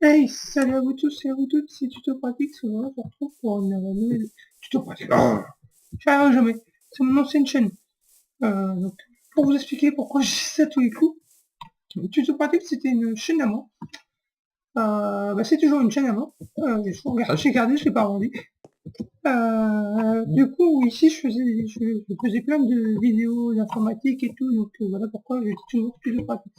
Hey, salut à vous tous et à vous toutes, c'est Tuto Pratique, c'est vrai, je retrouve pour une nouvelle Tuto Pratique. Ah, jamais, c'est mon ancienne chaîne. Donc, pour vous expliquer pourquoi je dis ça tous les coups, Tuto Pratique c'était une chaîne à moi. C'est toujours une chaîne à moi. J'ai gardé, je l'ai pas rendu. Du coup, ici, je faisais plein de vidéos d'informatique et tout, donc voilà pourquoi j'ai toujours Tuto Pratique.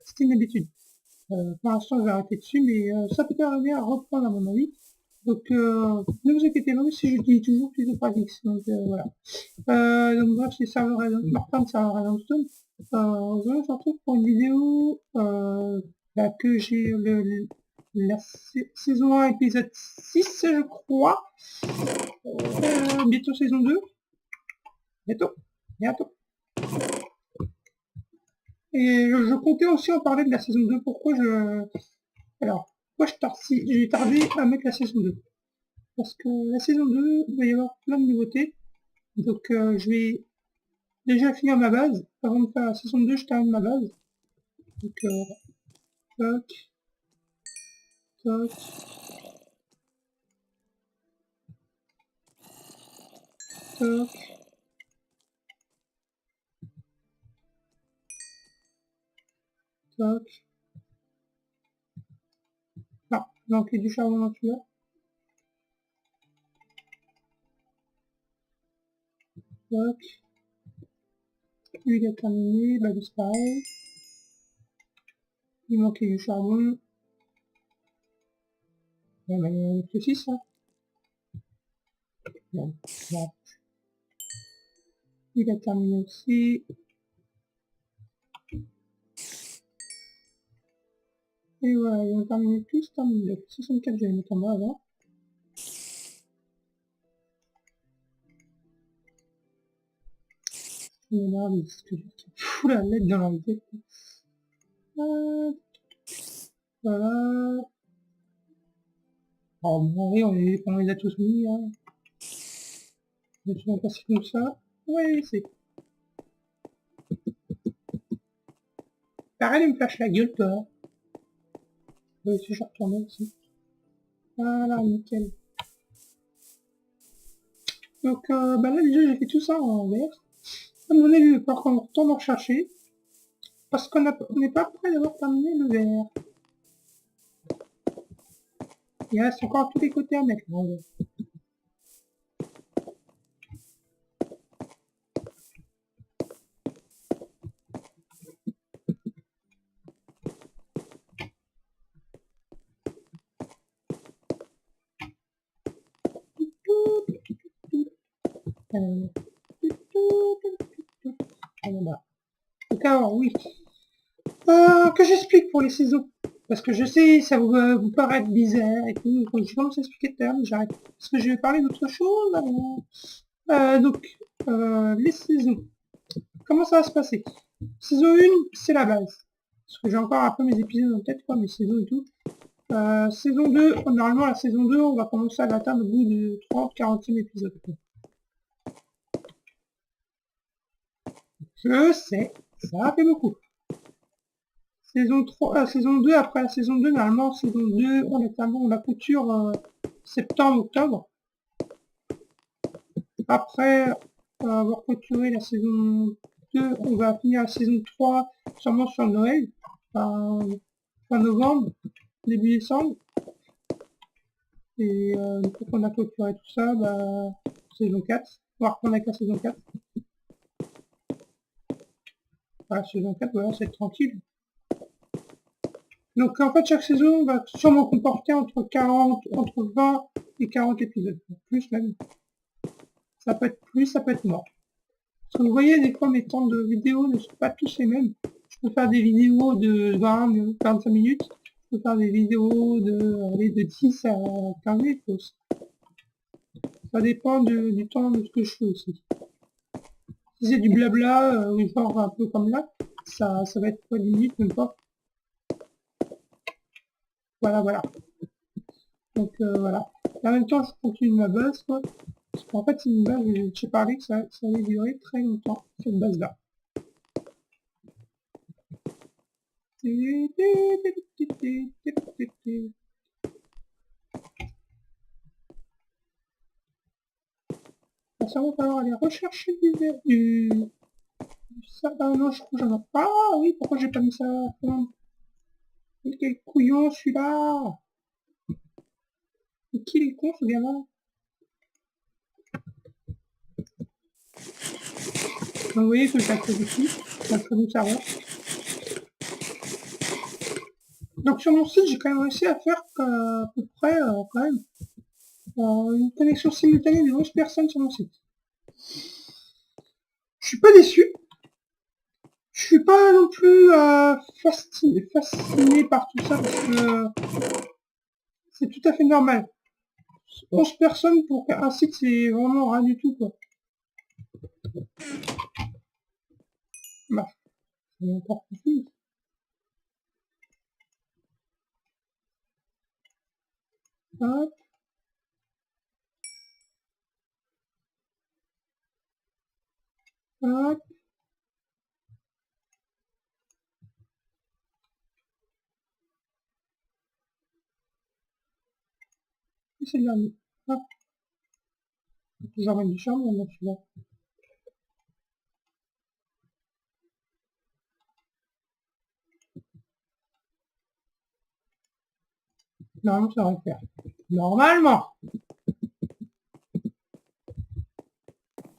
C'était une habitude. Pour l'instant, je vais arrêter dessus, mais ça peut arriver à reprendre à mon avis. Donc, ne vous inquiétez pas, si je dis toujours plus de pratique. Donc, voilà. Donc, bref, c'est Martin de serveur Redstone. Aujourd'hui, on se retrouve pour une vidéo que j'ai la saison 1, épisode 6, je crois. Bientôt saison 2. Bientôt. Bientôt. Et je comptais aussi en parler de la saison 2. Alors, pourquoi j'ai tardé à mettre la saison 2? Parce que la saison 2, il va y avoir plein de nouveautés. Donc, je vais déjà finir ma base. Avant de faire la saison 2, je termine ma base. Donc, toc, toc, toc, toc. Non, il manquait du charbon dans celui-là. Toc. Lui, il a terminé. Bah, c'est pareil. Il manquait du charbon. Bah, il y en a que 6, hein. Bon, bon. Il a terminé aussi. Et voilà, ils ont terminé tous. Terminé. 64, j'avais mis en bas avant. Il m'énerve, parce que je fous la lettre dans la tête. Voilà. Alors bon, oui, on les a tous mis, hein. Je vais passer comme ça. Oui, c'est... Arrête de me flash la gueule, toi. Si je retourne aussi. Voilà, nickel. Donc, là, déjà, j'ai fait tout ça en vert. À mon avis, il va falloir qu'on retourne en chercher. Parce qu'on n'est pas prêt d'avoir terminé le vert. Il reste encore tous les côtés à mettre, là, en vert. Voilà. Donc, alors, oui. Que j'explique pour les ciseaux. Parce que je sais, ça va vous paraître bizarre et tout. Quand je commence à expliquer tout à l'heure, mais j'arrête. Parce que je vais parler d'autre chose avant. Les ciseaux. Comment ça va se passer? Saison 1, c'est la base. Parce que j'ai encore un peu mes épisodes en tête, quoi, mes saisons et tout. Saison 2, normalement la saison 2, on va commencer à l'atteindre au bout de 30-40e épisode. Je sais, ça fait beaucoup. Saison 3, saison 2, après la saison 2, normalement, saison 2, on la couture septembre-octobre. Après avoir clôturé la saison 2, on va finir la saison 3 sûrement sur Noël, fin novembre, début décembre. Et une fois qu'on a clôturé tout ça, saison 4, on va reprendre avec la saison 4. Voilà, saison 4, voilà, c'est tranquille. Donc en fait, chaque saison va sûrement comporter entre 20 et 40 épisodes, plus même. Ça peut être plus, ça peut être moins. Parce que vous voyez, des fois, mes temps de vidéos ne sont pas tous les mêmes. Je peux faire des vidéos de 20, 45 minutes. Je peux faire des vidéos de 10 à 15 minutes aussi. Ça dépend du temps de ce que je fais aussi. Si c'est du blabla, genre un peu comme là, ça va être quoi, 10 minutes, même pas. Voilà, voilà. Donc voilà. Et en même temps, je continue ma base, quoi. Parce qu'en fait, c'est une base, j'ai parlé que ça allait durer très longtemps, cette base-là. ça va falloir aller rechercher ça, non, je crois que j'en ai pas. Ah oui, pourquoi j'ai pas mis ça? Mais quel couillon celui-là! Mais qui est con ce gamin? Donc, vous voyez que je l'accède ici, ça peut nous servir. Donc sur mon site, j'ai quand même réussi à faire à peu près quand même une connexion simultanée de 11 personnes sur mon site. Je suis pas déçu. Je suis pas non plus fasciné par tout ça parce que c'est tout à fait normal. 11 personnes pour un site, c'est vraiment rien du tout, quoi. Bah, c'est encore plus. Hop. Hop. Et c'est le dernier. Hop. J'emmène du charme, on a celui-là. Normalement, ça devrait le faire. Normalement.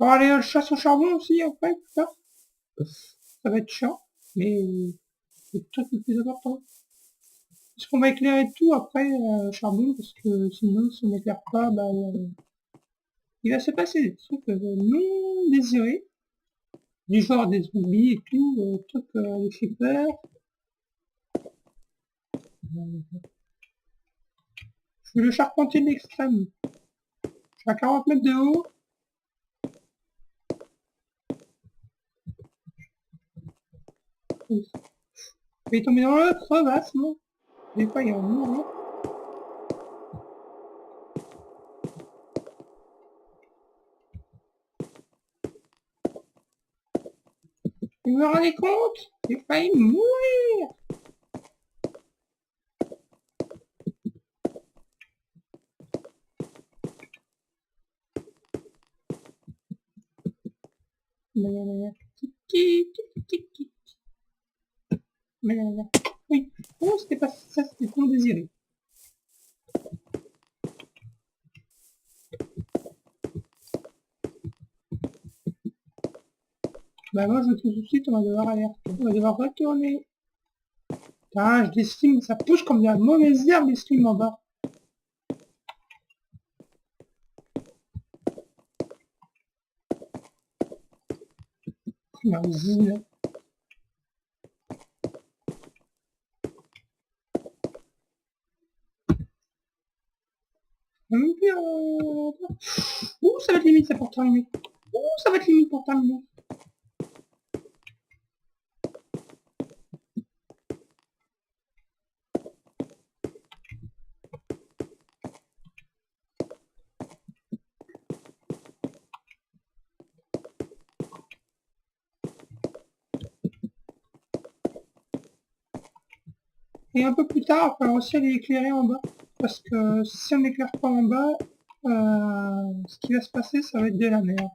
On va aller chasse au charbon aussi, après, plus tard. Ça va être chiant, mais c'est peut-être le plus important. Est-ce qu'on va éclairer tout après charbon, parce que sinon, si on n'éclaire pas, bah, il va se passer des trucs non désirés, du genre des zombies et tout, trucs des creepers. Je suis le charpentier de l'extrême. Je suis à 40 mètres de haut. Il est tombé dans la crevasse, non? Des fois, il y a un mur. Vous vous rendez compte? J'ai failli mourir. Oui. Oh, c'était pas ça, c'était non désiré. Bah moi, je tout de suite, on va devoir aller. On va devoir retourner. Putain, je l'estime, ça pousse comme de la mauvaise herbe, l'estime en bas. Merde. Ouh, ça va être limite, ça pour terminer. Ouh, ça va être limite pour terminer. Et un peu plus tard, il va aussi aller éclairer en bas. Parce que si on n'éclaire pas en bas, ce qui va se passer, ça va être de la merde.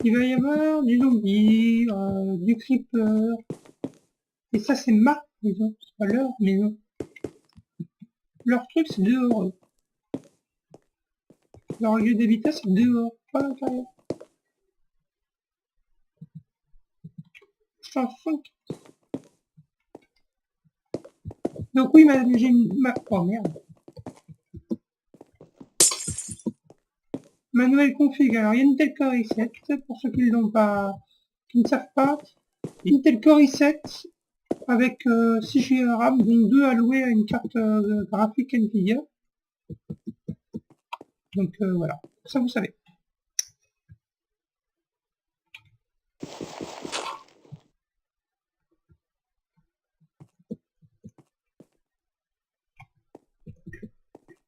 Il va y avoir du zombie, du creeper. Et ça, c'est ma maison, c'est pas leur maison. Leur truc, c'est dehors. Leur lieu d'habitat, c'est dehors, pas à l'intérieur. Je t'en fous. Donc oui, j'ai une... Oh merde. Ma nouvelle config. Alors, il y a Intel Core i7, pour ceux qui ne savent pas. Intel Core i7 avec 6 Go de RAM, dont 2 alloués à une carte graphique Nvidia. Donc voilà, ça vous savez.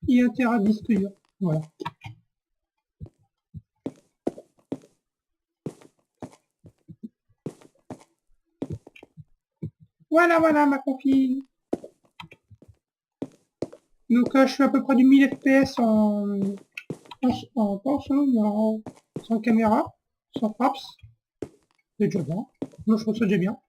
Et 1 Tera de disque dur. Voilà. Voilà ma config. Donc je suis à peu près du 1000 FPS Pas en solo, mais sans caméra, sans fraps. C'est déjà bien. Moi, je trouve ça déjà bien.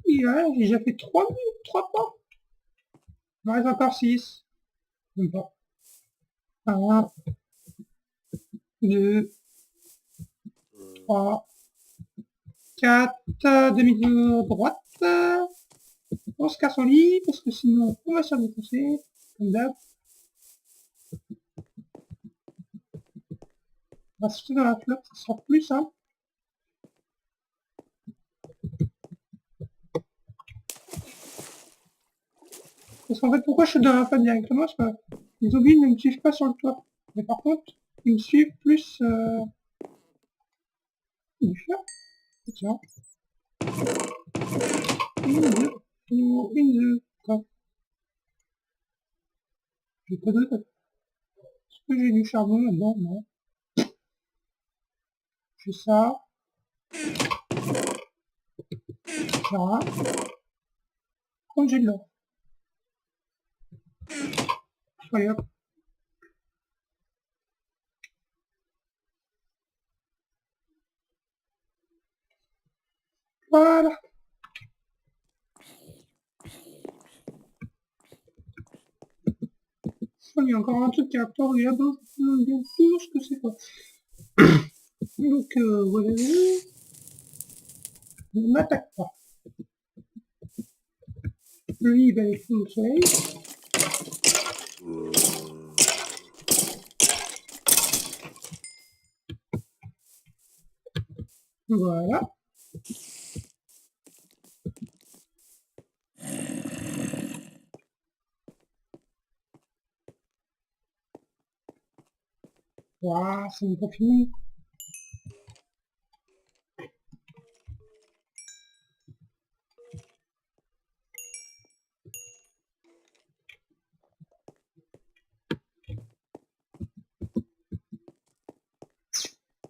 Et ouais, j'ai déjà fait 3 minutes, 3 pas. Il me reste encore 6. Même pas. 1, 2, 3, 4, demi-tour droite. On se casse en lit, parce que sinon, on va se faire défoncer. Comme d'hab. On va se jeter dans la flotte, ça sera plus simple. Parce qu'en fait, pourquoi je suis dans la flotte directement? Parce que les zombies ne me suivent pas sur le toit. Mais par contre, ils me suivent plus du fer. Tiens. Une, quoi. J'ai pas d'autre. Est-ce que j'ai du charbon là-dedans? Non. J'ai ça. Ça. Comme j'ai de l'or. Allez hop. Voilà. Il y a encore un truc qui est incroyable. Je me demande tout ce que c'est quoi. Donc voilà. Ne m'attaque pas. Lui, il va aller sous le soleil. Voilà. Waouh, c'est même pas fini.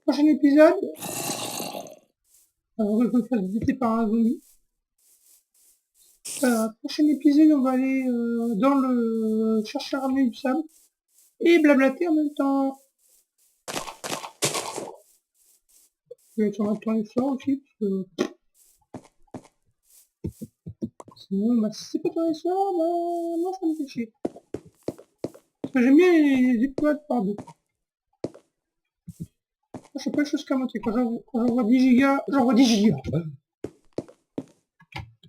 Prochain épisode. Alors, je vais faire buter par un zombie. Prochain épisode, on va aller dans le chercher à ramener du sable et blablater en même temps. Je vais être sur la toile ça aussi, parce que sinon, bah, si c'est pas toile ça, bah, non, ça me fait chier. Parce que j'aime bien les épisodes par deux. Je sais pas les choses qu'à moitié. Quand j'envoie 10 gigas, j'envoie 10 gigas.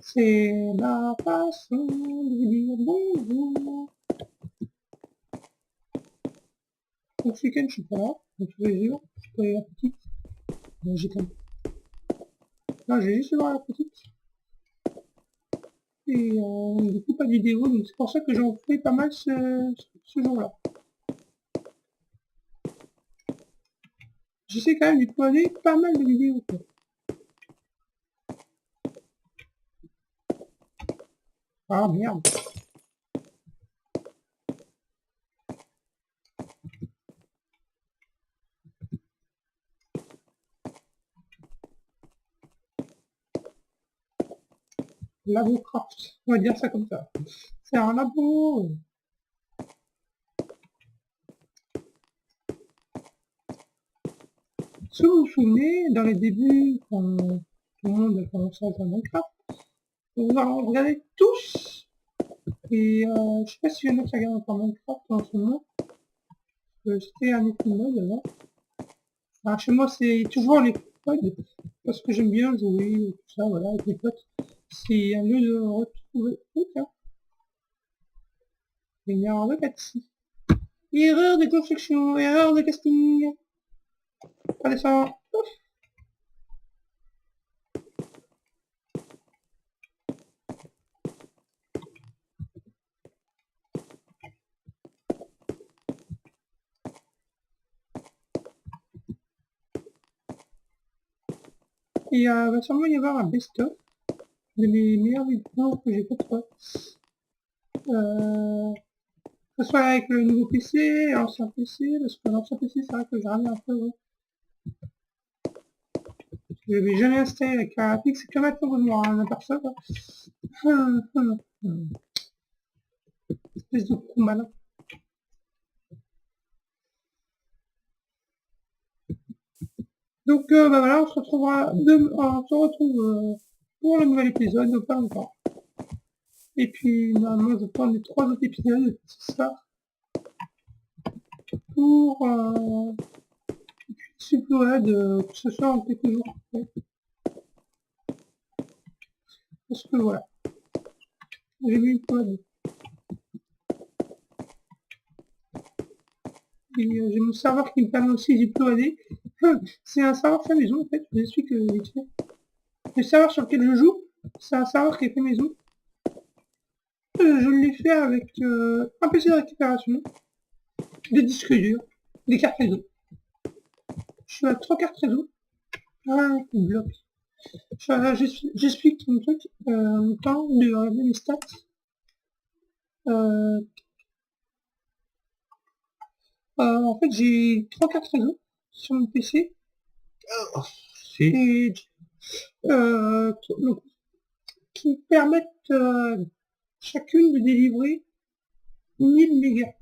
C'est la façon de vous dire bonjour. Donc ce week-end, je suis pas là, donc tous les jours, je peux aller à la petite. J'ai quand même... Là, j'ai juste voir la petite. Et du coup, pas de vidéo, donc c'est pour ça que j'en fais pas mal ce jour-là. J'essaie quand même d'uploader pas mal de vidéos, quoi. Ah merde. Labocraft, on va dire ça comme ça. C'est un labo. Si vous vous souvenez, dans les débuts, quand tout le monde a commencé à faire Minecraft, vous regardez tous, et je sais pas si il y en a qui regardent encore Minecraft en ce moment, c'était un épisode avant. Alors chez moi c'est toujours les potes, parce que j'aime bien jouer, tout ça, voilà, avec les potes. C'est un lieu de retrouver... Oh tiens, il y a une erreur de taxi. Erreur de construction, erreur de casting. On descend. Ouf. Et va sûrement y avoir un best-of de mes meilleures vidéos que j'ai faites, quoi. Que ce soit avec le nouveau PC, l'ancien PC, parce que l'ancien PC, c'est vrai que j'ai ramené un peu, ouais. Je n'avais jamais installé la carte graphique, c'est que maintenant que je m'en aperçois. Espèce de combat là. Donc bah voilà, on se retrouvera pour le nouvel épisode, donc pas longtemps. Et puis normalement je prends les 3 autres épisodes ce soir pour Suppload que ce soit en quelques jours. Ouais. Parce que voilà, j'ai mis une pod. Et j'ai mon serveur qui me permet aussi d'uploader. C'est un serveur fait maison en fait, je vous explique vite fait. Le serveur sur lequel je joue, c'est un serveur qui est fait maison. Je l'ai fait avec un PC de récupération, des disques durs, des cartes réseau. Je suis à 3 cartes réseau. Ah, bloc. J'explique mon truc en même temps de regarder mes stats. En fait, j'ai 3 cartes réseau sur mon PC. Et, donc, qui me permettent chacune de délivrer 1000 mégas.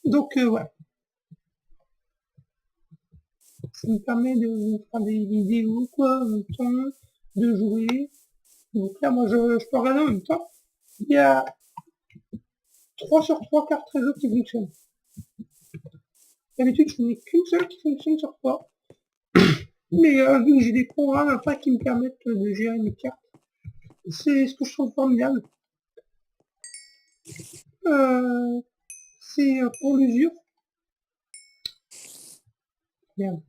Donc ouais, ça me permet de faire des vidéos quoi, en même temps, de jouer. Donc là moi je peux regarder en même temps. Il y a 3 sur 3 cartes réseau qui fonctionnent. D'habitude je n'ai qu'une seule qui fonctionne sur 3. Mais vu que j'ai des programmes après qui me permettent de gérer mes cartes, c'est ce que je trouve formidable. C'est pour l'usure. Merde.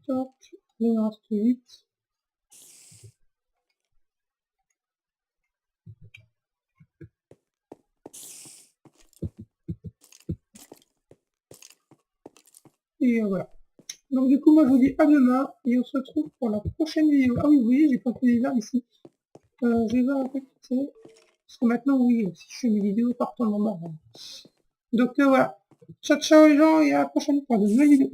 Top, il en reste 8. Et voilà. Donc du coup moi je vous dis à demain et on se retrouve pour la prochaine vidéo. Ah oui vous voyez j'ai pas fait les arts ici. Je vais voir un peu qui c'est. Parce que maintenant oui, si je fais mes vidéos partout en bas. Donc voilà. Ciao ciao les gens et à la prochaine pour de nouvelles vidéos.